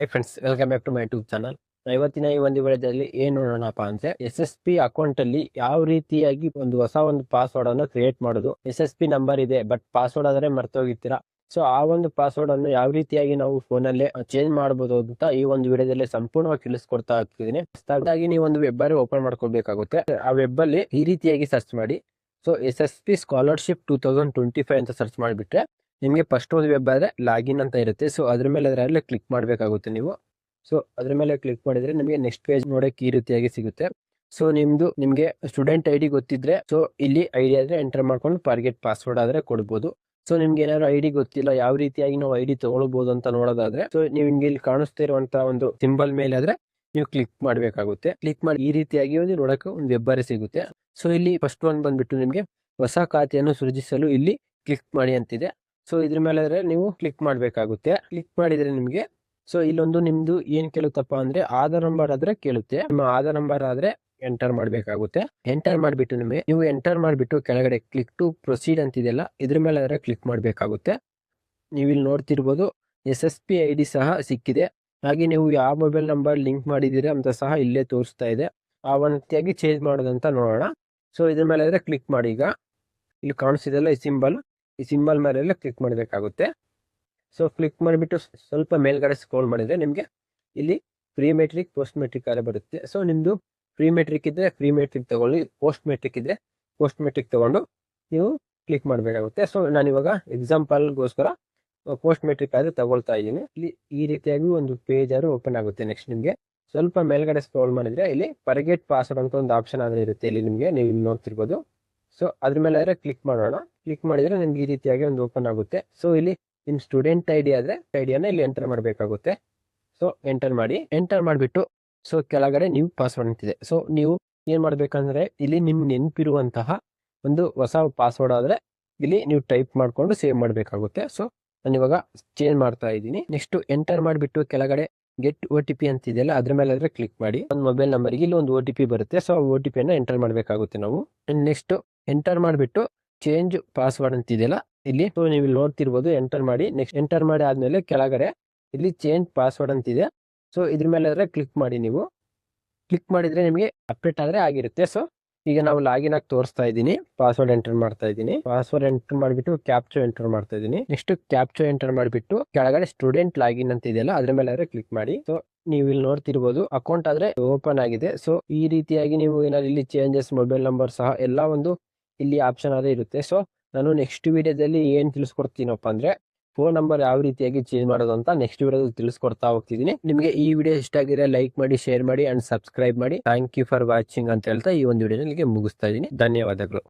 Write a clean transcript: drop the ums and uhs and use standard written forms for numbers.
High friends, welcome back to my YouTube channel. ಇವತ್ತಿನ ಈ ಒಂದು ವಿಡಿಯೋದಲ್ಲಿ ಏನ್ ನೋಡೋಣಪ್ಪ ಅಂದ್ರೆ SSP ಅಕೌಂಟ್ ಅಲ್ಲಿ ಯಾವ ರೀತಿಯಾಗಿ ಒಂದು ಪಾಸ್ವರ್ಡ್ ಅನ್ನು ಕ್ರಿಯೇಟ್ ಮಾಡೋದು. SSP ನಂಬರ್ ಇದೆ ಬಟ್ ಪಾಸ್ವರ್ಡ್ ಆದ್ರೆ ಮರ್ತೋಗಿರ್ತೀರಾ. ಸೊ ಆ ಒಂದು ಪಾಸ್ವರ್ಡ್ ಅನ್ನು ಯಾವ ರೀತಿಯಾಗಿ ನಾವು ಫೋನ್ ಅಲ್ಲೇ ಚೇಂಜ್ ಮಾಡಬಹುದು ಅಂತ ಈ ಒಂದು ವಿಡಿಯೋದಲ್ಲಿ ಸಂಪೂರ್ಣವಾಗಿ ತಿಳಿಸ್ಕೊಡ್ತಾ ಇರ್ತೀನಿ. ಹಾಗಾಗಿ ನೀವು ಒಂದು ವೆಬ್ ಓಪನ್ ಮಾಡ್ಕೊಳ್ಬೇಕಾಗುತ್ತೆ. ಆ ವೆಬ್ ಅಲ್ಲಿ ಈ ರೀತಿಯಾಗಿ ಸರ್ಚ್ ಮಾಡಿ. ಸೊ SSP ಸ್ಕಾಲರ್ಶಿಪ್ 2025 ಅಂತ ಸರ್ಚ್ ಮಾಡಿಬಿಟ್ರೆ ನಿಮಗೆ ಫಸ್ಟ್ ಒಂದು ವೆಬ್ ಆದ್ರೆ ಲಾಗಿನ್ ಅಂತ ಇರುತ್ತೆ. ಸೊ ಅದ್ರ ಮೇಲೆ ಅದರಲ್ಲಿ ಕ್ಲಿಕ್ ಮಾಡಬೇಕಾಗುತ್ತೆ ನೀವು. ಸೊ ಅದ್ರ ಮೇಲೆ ಕ್ಲಿಕ್ ಮಾಡಿದ್ರೆ ನಿಮಗೆ ನೆಕ್ಸ್ಟ್ ಪೇಜ್ ನೋಡಕ್ಕೆ ಈ ರೀತಿಯಾಗಿ ಸಿಗುತ್ತೆ. ಸೊ ನಿಮ್ಗೆ ಸ್ಟೂಡೆಂಟ್ ID ಗೊತ್ತಿದ್ರೆ ಸೊ ಇಲ್ಲಿ ID ಆದ್ರೆ ಎಂಟರ್ ಮಾಡ್ಕೊಂಡು ಫಾರ್ಗೆಟ್ ಪಾಸ್ವರ್ಡ್ ಆದ್ರೆ ಕೊಡ್ಬೋದು. ಸೊ ನಿಮ್ಗೆ ಏನಾದ್ರು ID ಗೊತ್ತಿಲ್ಲ, ಯಾವ ರೀತಿಯಾಗಿ ನಾವು ID ತಗೊಳ್ಬಹುದು ಅಂತ ನೋಡೋದಾದ್ರೆ ಸೊ ನಿಮ್ಗೆ ಇಲ್ಲಿ ಕಾಣಿಸ್ತಾ ಇರುವಂತಹ ಒಂದು ಸಿಂಬಲ್ ಮೇಲೆ ಆದ್ರೆ ನೀವು ಕ್ಲಿಕ್ ಮಾಡಬೇಕಾಗುತ್ತೆ. ಕ್ಲಿಕ್ ಮಾಡಿ ಈ ರೀತಿಯಾಗಿ ಒಂದು ನೋಡಕ್ಕೆ ಒಂದು ವೆಬ್ ಸಿಗುತ್ತೆ. ಸೊ ಇಲ್ಲಿ ಫಸ್ಟ್ ಒಂದು ಬಂದ್ಬಿಟ್ಟು ನಿಮ್ಗೆ ಹೊಸ ಖಾತೆಯನ್ನು ಸೃಜಿಸಲು ಇಲ್ಲಿ ಕ್ಲಿಕ್ ಮಾಡಿ ಅಂತಿದೆ. ಸೊ ಇದ್ರ ಮೇಲೆ ನೀವು ಕ್ಲಿಕ್ ಮಾಡಬೇಕಾಗುತ್ತೆ. ಕ್ಲಿಕ್ ಮಾಡಿದ್ರೆ ನಿಮಗೆ ಸೊ ಇಲ್ಲೊಂದು ನಿಮ್ದು ಏನ್ ಕೇಳುತ್ತಪ್ಪ ಅಂದ್ರೆ ಆಧಾರ್ ನಂಬರ್ ಆದ್ರೆ ಕೇಳುತ್ತೆ. ನಿಮ್ಮ ಆಧಾರ್ ನಂಬರ್ ಆದ್ರೆ ಎಂಟರ್ ಮಾಡ್ಬೇಕಾಗುತ್ತೆ. ಎಂಟರ್ ಮಾಡ್ಬಿಟ್ಟು ನೀವು ಎಂಟರ್ ಮಾಡ್ಬಿಟ್ಟು ಕೆಳಗಡೆ ಕ್ಲಿಕ್ ಟು ಪ್ರೊಸೀಡ್ ಅಂತಿದೆಯಲ್ಲ, ಇದ್ರ ಮೇಲೆ ಆದ್ರೆ ಕ್ಲಿಕ್ ಮಾಡ್ಬೇಕಾಗುತ್ತೆ. ನೀವು ಇಲ್ಲಿ ನೋಡ್ತಿರ್ಬೋದು SSP ID ಸಹ ಸಿಕ್ಕಿದೆ. ಹಾಗೆ ನೀವು ಯಾವ ಮೊಬೈಲ್ ನಂಬರ್ ಲಿಂಕ್ ಮಾಡಿದೀರಾ ಅಂತ ಸಹ ಇಲ್ಲೇ ತೋರಿಸ್ತಾ ಇದೆ. ಆ ಒಂದು ರೀತಿಯಾಗಿ ಚೇಂಜ್ ಮಾಡೋದಂತ ನೋಡೋಣ. ಸೊ ಇದ್ರ ಮೇಲೆ ಆದ್ರೆ ಕ್ಲಿಕ್ ಮಾಡಿ. ಈಗ ಇಲ್ಲಿ ಕಾಣಿಸ್ತಿದೆಯಲ್ಲ ಈ ಸಿಂಬಲ್ ಮೇಲೆ ಕ್ಲಿಕ್ ಮಾಡಬೇಕಾಗುತ್ತೆ. ಸೊ ಕ್ಲಿಕ್ ಮಾಡಿಬಿಟ್ಟು ಸ್ವಲ್ಪ ಮೇಲ್ಗಡೆ ಸ್ಕ್ರೋಲ್ ಮಾಡಿದ್ರೆ ನಿಮಗೆ ಇಲ್ಲಿ ಪ್ರೀ ಮೆಟ್ರಿಕ್ ಪೋಸ್ಟ್ ಮೆಟ್ರಿಕ್ ಆದ್ರೆ ಬರುತ್ತೆ. ಸೊ ನಿಮ್ದು ಪ್ರೀ ಮೆಟ್ರಿಕ್ ಇದ್ರೆ ಪ್ರೀ ಮೆಟ್ರಿಕ್ ತಗೊಳ್ಳಿ, ಪೋಸ್ಟ್ ಮೆಟ್ರಿಕ್ ಇದ್ರೆ ಪೋಸ್ಟ್ ಮೆಟ್ರಿಕ್ ತಗೊಂಡು ನೀವು ಕ್ಲಿಕ್ ಮಾಡಬೇಕಾಗುತ್ತೆ. ಸೊ ನಾನು ಇವಾಗ ಎಕ್ಸಾಂಪಲ್ಗೋಸ್ಕರ ಪೋಸ್ಟ್ ಮೆಟ್ರಿಕ್ ಆದ್ರೆ ತಗೊಳ್ತಾ ಇದ್ದೀನಿ. ಇಲ್ಲಿ ಈ ರೀತಿಯಾಗಿ ಒಂದು ಪೇಜ್ ಆದ್ರೂ ಓಪನ್ ಆಗುತ್ತೆ. ನೆಕ್ಸ್ಟ್ ನಿಮಗೆ ಸ್ವಲ್ಪ ಮೇಲ್ಗಡೆ ಸ್ಕ್ರೋಲ್ ಮಾಡಿದ್ರೆ ಇಲ್ಲಿ ಫರ್ಗೆಟ್ ಪಾಸ್ವರ್ಡ್ ಅಂತ ಒಂದು ಆಪ್ಷನ್ ಆದ್ರೆ ಇರುತ್ತೆ. ಇಲ್ಲಿ ನಿಮಗೆ ನೀವು ಇಲ್ಲಿ ನೋಡ್ತಿರ್ಬೋದು. ಸೊ ಅದ್ರ ಮೇಲೆ ಆದ್ರೆ ಕ್ಲಿಕ್ ಮಾಡೋಣ. ಕ್ಲಿಕ್ ಮಾಡಿದ್ರೆ ನಿಮ್ಗೆ ಈ ರೀತಿಯಾಗಿ ಒಂದು ಓಪನ್ ಆಗುತ್ತೆ. ಸೊ ಇಲ್ಲಿ ನಿಮ್ ಸ್ಟೂಡೆಂಟ್ ID ಆದ್ರೆ ಐಡಿಯನ್ನ ಇಲ್ಲಿ ಎಂಟರ್ ಮಾಡಬೇಕಾಗುತ್ತೆ. ಸೊ ಎಂಟರ್ ಮಾಡಿ. ಎಂಟರ್ ಮಾಡಿಬಿಟ್ಟು ಸೊ ಕೆಳಗಡೆ ನೀವು ಪಾಸ್ವರ್ಡ್ ಅಂತಿದೆ. ಸೊ ನೀವು ಏನ್ ಮಾಡ್ಬೇಕಂದ್ರೆ ಇಲ್ಲಿ ನಿಮ್ ನೆನಪಿರುವಂತಹ ಒಂದು ಹೊಸ ಪಾಸ್ವರ್ಡ್ ಆದ್ರೆ ಇಲ್ಲಿ ನೀವು ಟೈಪ್ ಮಾಡ್ಕೊಂಡು ಸೇವ್ ಮಾಡಬೇಕಾಗುತ್ತೆ. ಸೊ ನಾನು ಇವಾಗ ಚೇಂಜ್ ಮಾಡ್ತಾ ಇದ್ದೀನಿ. ನೆಕ್ಸ್ಟ್ ಎಂಟರ್ ಮಾಡಿಬಿಟ್ಟು ಕೆಳಗಡೆ ಗೆಟ್ OTP ಅಂತಿದೆಯಲ್ಲ, ಅದ್ರ ಮೇಲೆ ಆದ್ರೆ ಕ್ಲಿಕ್ ಮಾಡಿ. ಒಂದು ಮೊಬೈಲ್ ನಂಬರ್ಗೆ ಇಲ್ಲಿ ಒಂದು OTP ಬರುತ್ತೆ. ಸೊ OTP ಅನ್ನ ಎಂಟರ್ ಮಾಡಬೇಕಾಗುತ್ತೆ ನಾವು. ನೆಕ್ಸ್ಟ್ ಎಂಟರ್ ಮಾಡಿಬಿಟ್ಟು ಚೇಂಜ್ ಪಾಸ್ವರ್ಡ್ ಅಂತಿದೆಯಲ್ಲ ಇಲ್ಲಿ, ಸೊ ನೀವು ಇಲ್ಲಿ ನೋಡ್ತಿರ್ಬೋದು. ಎಂಟರ್ ಮಾಡಿ. ನೆಕ್ಸ್ಟ್ ಎಂಟರ್ ಮಾಡಿ ಆದ್ಮೇಲೆ ಕೆಳಗಡೆ ಇಲ್ಲಿ ಚೇಂಜ್ ಪಾಸ್ವರ್ಡ್ ಅಂತಿದೆ. ಸೊ ಇದ್ರ ಮೇಲೆ ಆದ್ರೆ ಕ್ಲಿಕ್ ಮಾಡಿ. ನೀವು ಕ್ಲಿಕ್ ಮಾಡಿದ್ರೆ ನಿಮಗೆ ಅಪ್ಡೇಟ್ ಆದ್ರೆ ಆಗಿರುತ್ತೆ. ಸೊ ಈಗ ನಾವು ಲಾಗಿನ್ ಆಗಿ ತೋರಿಸ್ತಾ ಇದ್ದೀನಿ. ಪಾಸ್ವರ್ಡ್ ಎಂಟರ್ ಮಾಡ್ತಾ ಇದ್ದೀನಿ. ಪಾಸ್ವರ್ಡ್ ಎಂಟರ್ ಮಾಡಿಬಿಟ್ಟು ಕ್ಯಾಪ್ಚಾ ಎಂಟರ್ ಮಾಡ್ತಾ ಇದ್ದೀನಿ. ನೆಕ್ಸ್ಟ್ ಕ್ಯಾಪ್ಚಾ ಎಂಟರ್ ಮಾಡಿಬಿಟ್ಟು ಕೆಳಗಡೆ ಸ್ಟೂಡೆಂಟ್ ಲಾಗಿನ್ ಅಂತ ಇದೆಯಲ್ಲ, ಅದ್ರ ಮೇಲೆ ಆದ್ರೆ ಕ್ಲಿಕ್ ಮಾಡಿ. ಸೊ ನೀವು ಇಲ್ಲಿ ನೋಡ್ತಿರ್ಬೋದು ಅಕೌಂಟ್ ಆದ್ರೆ ಓಪನ್ ಆಗಿದೆ. ಸೊ ಈ ರೀತಿಯಾಗಿ ನೀವು ಏನಾದ್ರು ಇಲ್ಲಿ ಚೇಂಜಸ್ ಮೊಬೈಲ್ ನಂಬರ್ ಸಹ ಎಲ್ಲ ಒಂದು ಇಲ್ಲಿ ಆಪ್ಷನ್ ಆದ್ರೆ ಇರುತ್ತೆ. ಸೊ ನಾನು ನೆಕ್ಸ್ಟ್ ವಿಡಿಯೋದಲ್ಲಿ ಏನ್ ತಿಳಿಸ್ಕೊಡ್ತೀನಪ್ಪ ಅಂದ್ರೆ ಫೋನ್ ನಂಬರ್ ಯಾವ ರೀತಿಯಾಗಿ ಚೇಂಜ್ ಮಾಡೋದು ಅಂತ ನೆಕ್ಸ್ಟ್ ವಿಡಿಯೋದಲ್ಲಿ ತಿಳಿಸ್ಕೊಡ್ತಾ ಹೋಗ್ತಿದ್ದೀನಿ. ನಿಮಗೆ ಈ ವಿಡಿಯೋ ಇಷ್ಟ ಆಗಿದ್ರೆ ಲೈಕ್ ಮಾಡಿ, ಶೇರ್ ಮಾಡಿ ಅಂಡ್ ಸಬ್ಸ್ಕ್ರೈಬ್ ಮಾಡಿ. ಥ್ಯಾಂಕ್ ಯು ಫಾರ್ ವಾಚಿಂಗ್ ಅಂತ ಹೇಳ್ತಾ ಈ ಒಂದು ವಿಡಿಯೋ ಮುಗಿಸ್ತಾ ಇದ್ದೀನಿ. ಧನ್ಯವಾದಗಳು.